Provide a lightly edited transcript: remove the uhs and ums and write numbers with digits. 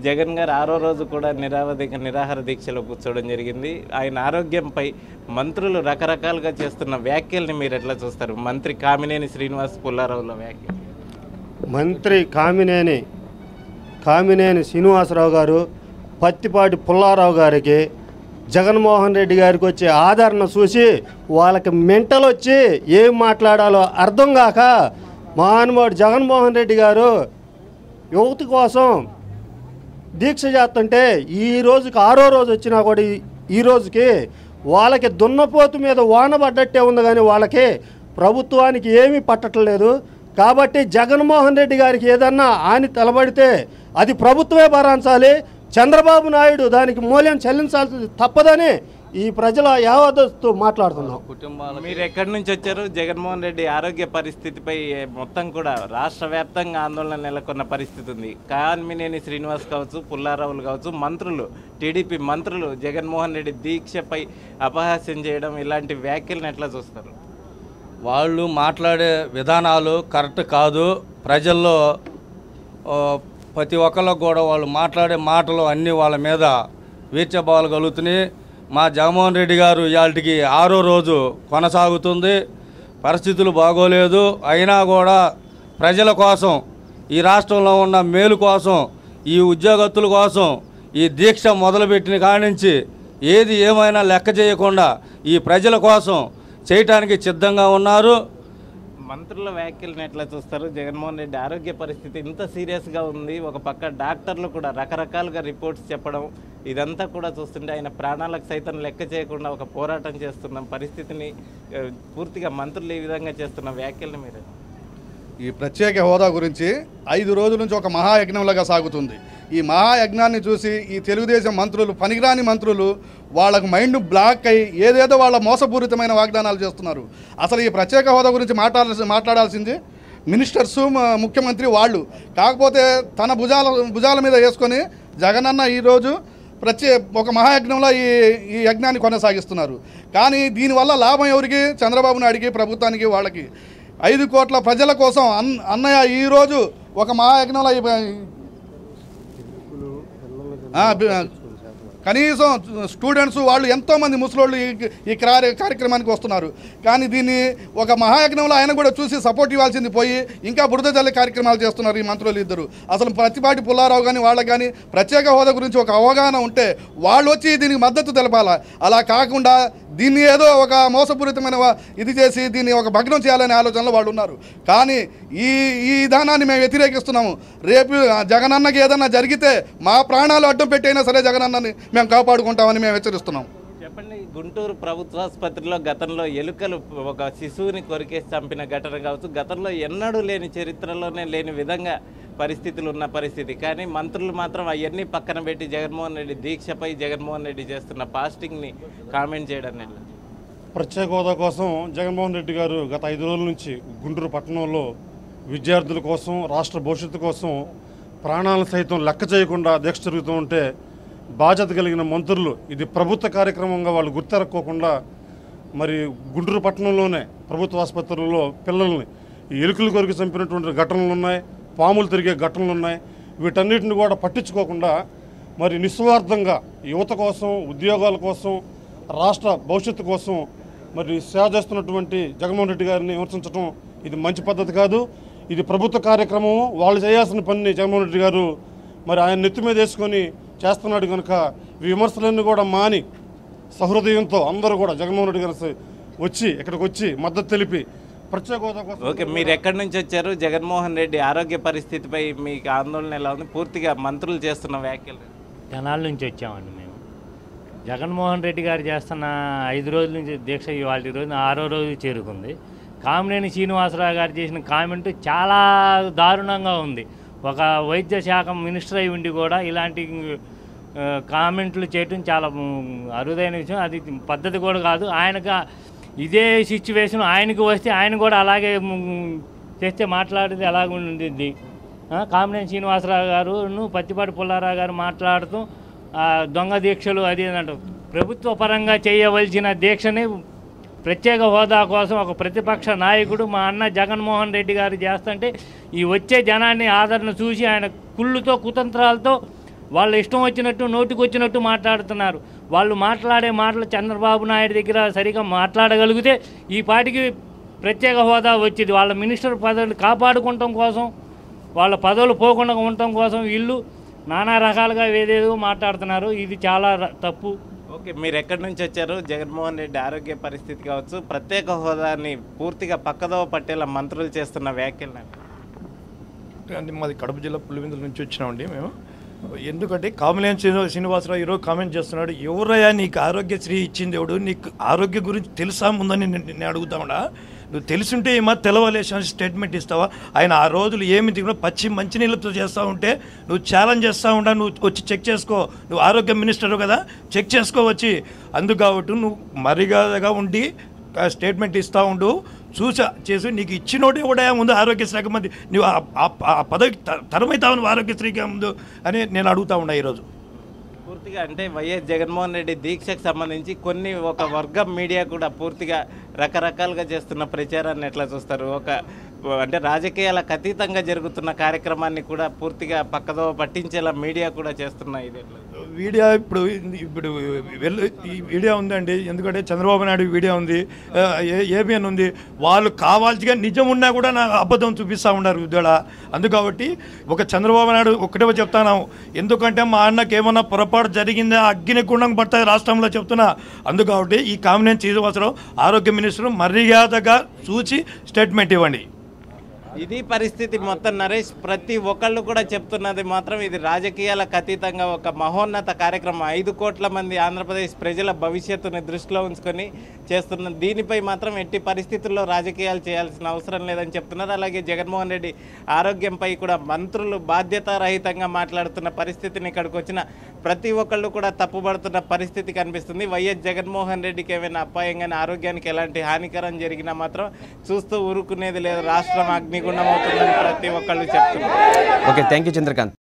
జగన్ గారు 6వ రోజు కూడా నిరాహార దీక్షలో కూర్చోవడం జరిగింది. ఆయన ఆరోగ్యంపై మంత్రులు రకరకాలుగా చేస్తున్న వ్యాఖ్యల్ని మీరు ఎట్లా చూస్తారు? మంత్రి కామినేని శ్రీనివాస్ పుల్లారావుల వ్యాఖ్యలు. మంత్రి కామినేని శ్రీనివాసరావు గారు పత్తిపాటి పుల్లారావు గారికి జగన్మోహన్ రెడ్డి గారికి వచ్చే ఆదరణ చూసి వాళ్ళకి మెంటల్ వచ్చి ఏం మాట్లాడాలో అర్థం కాక మహానుభావుడు జగన్మోహన్ రెడ్డి గారు యువత కోసం దీక్ష చేస్తుంటే ఈ రోజుకి 6వ రోజు వచ్చినా కూడా ఈ రోజుకి వాళ్ళకి దున్నపోతు మీద వాన పడ్డట్టే ఉంది, కానీ వాళ్ళకి ప్రభుత్వానికి ఏమీ పట్టట్లేదు. కాబట్టి జగన్మోహన్ రెడ్డి గారికి ఏదన్నా హాని తలబడితే అది ప్రభుత్వమే భరించాలి, చంద్రబాబు నాయుడు దానికి మూల్యం చెల్లించాల్సింది తప్పదని ఈ ప్రజల యావత్తు మాట్లాడుతున్నాం. మీరు ఎక్కడి నుంచి వచ్చారు? జగన్మోహన్ రెడ్డి ఆరోగ్య పరిస్థితిపై మొత్తం కూడా రాష్ట్ర వ్యాప్తంగా ఆందోళన నెలకొన్న పరిస్థితి ఉంది. కామినేని శ్రీనివాస్ కావచ్చు, పుల్లారావులు కావచ్చు, మంత్రులు, టీడీపీ మంత్రులు జగన్మోహన్ రెడ్డి దీక్షపై అపహాస్యం చేయడం, ఇలాంటి వ్యాఖ్యలను ఎట్లా చూస్తారు? వాళ్ళు మాట్లాడే విధానాలు కరెక్ట్ కాదు. ప్రజల్లో ప్రతి ఒక్కళ్ళకు కూడా వాళ్ళు మాట్లాడే మాటలు అన్నీ వాళ్ళ మీద వీర్చబాలు కలుగుతున్నాయి. మా జగన్మోహన్ రెడ్డి గారు ఇవాళకి 6వ రోజు కొనసాగుతుంది. పరిస్థితులు బాగోలేదు. అయినా కూడా ప్రజల కోసం, ఈ రాష్ట్రంలో ఉన్న మేలు కోసం, ఈ ఉద్యోగస్తుల కోసం ఈ దీక్ష మొదలుపెట్టిన కాడి నుంచి ఏది ఏమైనా లెక్క చేయకుండా ఈ ప్రజల కోసం చేయటానికి సిద్ధంగా ఉన్నారు. మంత్రుల వ్యాఖ్యలను ఎట్లా చూస్తారు? జగన్మోహన్ రెడ్డి ఆరోగ్య పరిస్థితి ఇంత సీరియస్గా ఉంది, ఒక పక్క డాక్టర్లు కూడా రకరకాలుగా రిపోర్ట్స్ చెప్పడం, ఇదంతా కూడా చూస్తుంటే ఆయన ప్రాణాలకు సైతం లెక్క చేయకుండా ఒక పోరాటం చేస్తున్న పరిస్థితిని పూర్తిగా మంత్రులు ఈ విధంగా చేస్తున్న వ్యాఖ్యలను మీరు ఈ ప్రత్యేక హోదా గురించి 5 రోజుల నుంచి ఒక మహాయజ్ఞంలాగా సాగుతుంది. ఈ మహాయజ్ఞాన్ని చూసి ఈ తెలుగుదేశం మంత్రులు, పనికిరాని మంత్రులు, వాళ్ళకు మైండ్ బ్లాక్ అయ్యి ఏదేదో వాళ్ళ మోసపూరితమైన వాగ్దానాలు చేస్తున్నారు. అసలు ఈ ప్రత్యేక హోదా గురించి మాట్లాడాల్సింది మినిస్టర్స్, ముఖ్యమంత్రి వాళ్ళు. కాకపోతే తన భుజాల మీద వేసుకొని జగనన్న ఈరోజు ఒక మహాయజ్ఞంలో ఈ యజ్ఞాన్ని కొనసాగిస్తున్నారు. కానీ దీనివల్ల లాభం ఎవరికి? చంద్రబాబు నాయుడికి, ప్రభుత్వానికి, వాళ్ళకి. 5 కోట్ల ప్రజల కోసం అన్నయ్య ఈరోజు ఒక మహాయజ్ఞంలో కనీసం స్టూడెంట్స్ వాళ్ళు ఎంతోమంది ముసలోళ్ళు ఈ కార్యక్రమానికి వస్తున్నారు. కానీ దీన్ని ఒక మహాయజ్ఞంలో ఆయన కూడా చూసి సపోర్ట్ ఇవ్వాల్సింది పోయి ఇంకా బురద జల్లే కార్యక్రమాలు చేస్తున్నారు ఈ మంత్రులు ఇద్దరు. అసలు ప్రతిపాటి పుల్లారావు కానీ వాళ్ళకి కానీ ప్రత్యేక హోదా గురించి ఒక అవగాహన ఉంటే వాళ్ళు వచ్చి దీనికి మద్దతు తెలపాలా. అలా కాకుండా దీన్ని ఏదో ఒక మోసపూరితమైన ఇది చేసి దీన్ని ఒక భగ్నం చేయాలనే ఆలోచనలో వాళ్ళు ఉన్నారు. కానీ ఈ విధానాన్ని మేము వ్యతిరేకిస్తున్నాము. రేపు జగనన్నకి ఏదన్నా జరిగితే మా ప్రాణాలు అడ్డం పెట్టైనా సరే జగనన్నని మేము కాపాడుకుంటామని మేము హెచ్చరిస్తున్నాం. చెప్పండి, గుంటూరు ప్రభుత్వాసుపత్రిలో గతంలో ఎలుకలు ఒక శిశువుని కొరికేసి చంపిన ఘటన కావచ్చు, గతంలో ఎన్నడూ లేని చరిత్రలోనే లేని విధంగా పరిస్థితులు ఉన్న పరిస్థితి. కానీ మంత్రులు మాత్రం అవన్నీ పక్కన పెట్టి జగన్మోహన్ రెడ్డి దీక్షపై జగన్మోహన్ రెడ్డి చేస్తున్న పాస్టింగ్ని కామెంట్ చేయడం ఎలా? ప్రత్యేక హోదా కోసం జగన్మోహన్ రెడ్డి గారు గత 5 రోజుల నుంచి గుంటూరు పట్టణంలో విద్యార్థుల కోసం, రాష్ట్ర భవిష్యత్తు కోసం ప్రాణాలను సైతం లెక్క చేయకుండా దీక్ష జరుగుతూ ఉంటే బాధ్యత కలిగిన మంత్రులు ఇది ప్రభుత్వ కార్యక్రమంగా వాళ్ళు గుర్తెరక్కోకుండా మరి గుంటూరు పట్టణంలోనే ప్రభుత్వ ఆసుపత్రుల్లో పిల్లల్ని ఎలుకలు కొరికి చంపినటువంటి ఘటనలు ఉన్నాయి, పాములు తిరిగే ఘటనలు ఉన్నాయి. వీటన్నిటిని కూడా పట్టించుకోకుండా మరి నిస్వార్థంగా యువత కోసం, ఉద్యోగాల కోసం, రాష్ట్ర భవిష్యత్తు కోసం మరి సేవ చేస్తున్నటువంటి జగన్మోహన్ రెడ్డి గారిని విమర్శించడం ఇది మంచి పద్ధతి కాదు. ఇది ప్రభుత్వ కార్యక్రమం. వాళ్ళు చేయాల్సిన పనిని జగన్మోహన్ రెడ్డి గారు మరి ఆయన నెత్తి మీద వేసుకొని చేస్తున్నాడు కనుక విమర్శలన్నీ కూడా మాని సహృదయంతో అందరూ కూడా జగన్మోహన్ రెడ్డి గారు వచ్చి ఇక్కడికి వచ్చి మద్దతు తెలిపి ప్రత్యేక హోదా కోసం. ఓకే, మీరు ఎక్కడి నుంచి వచ్చారు? జగన్మోహన్ రెడ్డి ఆరోగ్య పరిస్థితిపై మీకు ఆందోళన ఎలా ఉంది? పూర్తిగా మంత్రులు చేస్తున్న వ్యాఖ్యలు. జనాల నుంచి వచ్చామండి మేము. జగన్మోహన్ రెడ్డి గారు చేస్తున్న 5 రోజుల నుంచి దీక్ష ఇవాళ రోజు 6వ రోజు చేరుకుంది. కామినేని శ్రీనివాసరావు గారు చేసిన కామెంట్ చాలా దారుణంగా ఉంది. ఒక వైద్య శాఖ మినిస్టర్ అయి ఉండి కూడా ఇలాంటి కామెంట్లు చేయటం చాలా అరుదైన విషయం. అది పద్ధతి కూడా కాదు. ఆయనకు ఇదే సిచ్యువేషన్ ఆయనకు వస్తే ఆయన కూడా అలాగే చేస్తే మాట్లాడేది ఎలాగ ఉండింది. కామినేని శ్రీనివాసరావు గారు, పత్తిపాటి పుల్లారావు గారు మాట్లాడుతూ దొంగ దీక్షలు అది అంటారు. ప్రభుత్వ పరంగా చేయవలసిన దీక్షని ప్రత్యేక హోదా కోసం ఒక ప్రతిపక్ష నాయకుడు మా అన్న జగన్మోహన్ రెడ్డి గారు చేస్తుంటే ఈ వచ్చే జనాన్ని ఆదరణ చూసి ఆయన కుళ్ళుతో, కుతంత్రాలతో వాళ్ళ ఇష్టం వచ్చినట్టు నోటికి వచ్చినట్టు మాట్లాడుతున్నారు. వాళ్ళు మాట్లాడే మాటలు చంద్రబాబు నాయుడు దగ్గర సరిగా మాట్లాడగలిగితే ఈ పాటికి ప్రత్యేక హోదా వచ్చేది. వాళ్ళ మినిస్టర్ పదవులు కాపాడుకోవటం కోసం, వాళ్ళ పదవులు పోకుండా ఉండటం కోసం వీళ్ళు నానా రకాలుగా ఏదేదో మాట్లాడుతున్నారు. ఇది చాలా తప్పు. ఓకే, మీరు ఎక్కడి నుంచి వచ్చారు? జగన్మోహన్ రెడ్డి ఆరోగ్య పరిస్థితి కావచ్చు, ప్రత్యేక హోదాని పూర్తిగా పక్కదోవ పట్టేలా మంత్రులు చేస్తున్న వ్యాఖ్యలు. అంటే మాది కడప జిల్లా పులివెందుల నుంచి వచ్చినామండి మేము. ఎందుకంటే కామినేని శ్రీనివాసరావు ఈరోజు కామెంట్ చేస్తున్నాడు, ఎవరయ్యా నీకు ఆరోగ్యశ్రీ ఇచ్చింది ఎవడు, నీకు ఆరోగ్యం గురించి తెలుసా ముందని నేను అడుగుతామడా? నువ్వు తెలుసుంటే ఏమో తెలవలేసిన స్టేట్మెంట్ ఇస్తావా? ఆయన ఆ రోజులు ఏమి తిన్నా పచ్చి మంచినీళ్ళతో చేస్తూ ఉంటే నువ్వు ఛాలెంజ్ చేస్తూ ఉంటా, నువ్వు వచ్చి చెక్ చేసుకో, నువ్వు ఆరోగ్య మినిస్టర్ కదా, చెక్ చేసుకో వచ్చి. అందుకాబట్టి నువ్వు మర్యాదగా ఉండి స్టేట్మెంట్ ఇస్తూ ఉండు, చేసి నీకు ఇచ్చినోటే కూడా ముందు ఆరోగ్యశ్రీక మంది నువ్వు ఆ పదవి తరమవుతావు నువ్వు ఆరోగ్యశ్రీకి ముందు అని నేను అడుగుతా ఉన్నా ఈరోజు. పూర్తిగా అంటే వైఎస్ జగన్మోహన్ రెడ్డి దీక్షకు సంబంధించి కొన్ని ఒక వర్గం మీడియా కూడా పూర్తిగా రకరకాలుగా చేస్తున్న ప్రచారాన్ని ఎట్లా చూస్తారు? అంటే రాజకీయాలకు అతీతంగా జరుగుతున్న కార్యక్రమాన్ని కూడా పూర్తిగా పక్కదోవ పట్టించేలా మీడియా కూడా చేస్తున్నాయి. ఇది వీడియో ఇప్పుడు ఈ వీడియో ఉందండి, ఎందుకంటే చంద్రబాబు నాయుడు వీడియో ఉంది, ఏబిఎన్ ఉంది. వాళ్ళు కావాల్సిగా నిజం ఉన్నా కూడా నా అబద్ధం చూపిస్తూ ఉన్నారు విద్యాడ. అందుకబట్టి ఒక చంద్రబాబు నాయుడు ఒకటే చెప్తాను, ఎందుకంటే మా అన్నకి ఏమన్నా పొరపాటు జరిగిందా అగ్ని గుండం పడుతుంది రాష్ట్రంలో చెప్తున్నా. అందుకబట్టి ఈ కామినేని శ్రీనివాసరావు ఆరోగ్య మినిస్టర్ మర్యాదగా చూసి స్టేట్మెంట్ ఇవ్వండి. ఇది పరిస్థితి మొత్తం. నరేష్, ప్రతి ఒక్కళ్ళు కూడా చెప్తున్నది మాత్రం ఇది రాజకీయాలకు అతీతంగా ఒక మహోన్నత కార్యక్రమం. 5 కోట్ల మంది ఆంధ్రప్రదేశ్ ప్రజల భవిష్యత్తుని దృష్టిలో ఉంచుకొని చేస్తున్న దీనిపై మాత్రం ఎట్టి పరిస్థితుల్లో రాజకీయాలు చేయాల్సిన అవసరం లేదని చెప్తున్నారు. అలాగే జగన్మోహన్ రెడ్డి ఆరోగ్యంపై కూడా మంత్రులు బాధ్యతారహితంగా మాట్లాడుతున్న పరిస్థితిని ఇక్కడికి వచ్చిన ప్రతి ఒక్కళ్ళు కూడా తప్పుపడుతున్న పరిస్థితి కనిపిస్తుంది. వైఎస్ జగన్మోహన్ రెడ్డికి ఏమైనా అపాయంగానే ఆరోగ్యానికి ఎలాంటి హానికరం జరిగినా మాత్రం చూస్తూ ఊరుకునేది లేదు. రాష్ట్రం అగ్నిగుండం అవుతుందని ప్రతి ఒక్కళ్ళు చెప్తున్నారు. Okay, thank you Chandrakant.